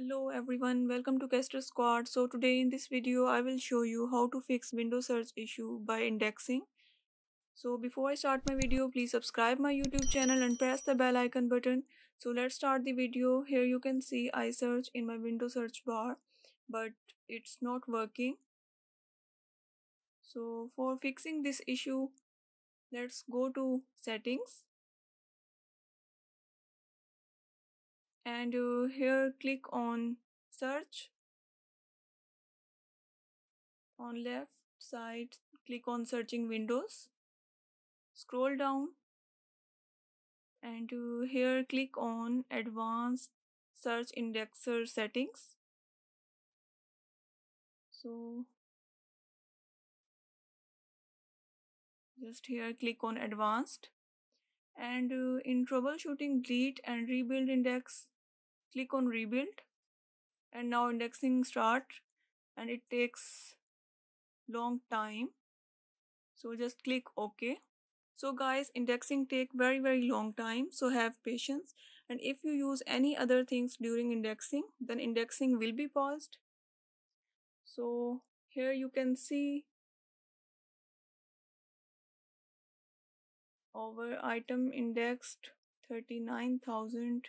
Hello everyone, welcome to Caster Squad. So today in this video I will show you how to fix Windows search issue by indexing. So before I start my video, please subscribe my YouTube channel and press the bell icon button. So let's start the video. Here you can see I search in my Windows search bar, but it's not working. So for fixing this issue, let's go to settings and here click on search. On left side, click on searching Windows. Scroll down and here click on advanced search indexer settings. So just here click on advanced and in troubleshooting delete and rebuild index, click on rebuild, and now indexing start and it takes long time, so just click OK. So guys, indexing take very long time, so have patience, and if you use any other things during indexing, then indexing will be paused. So here you can see our item indexed 39,000.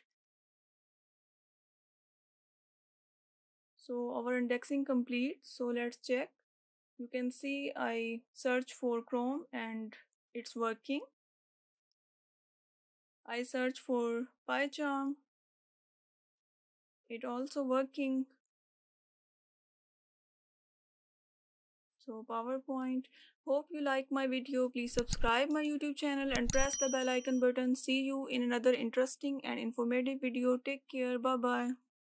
So our indexing complete. So let's check. You can see I search for Chrome and it's working. I search for PyCharm, it also working. So PowerPoint. Hope you like my video. Please subscribe my YouTube channel and press the bell icon button. See you in another interesting and informative video. Take care. Bye bye.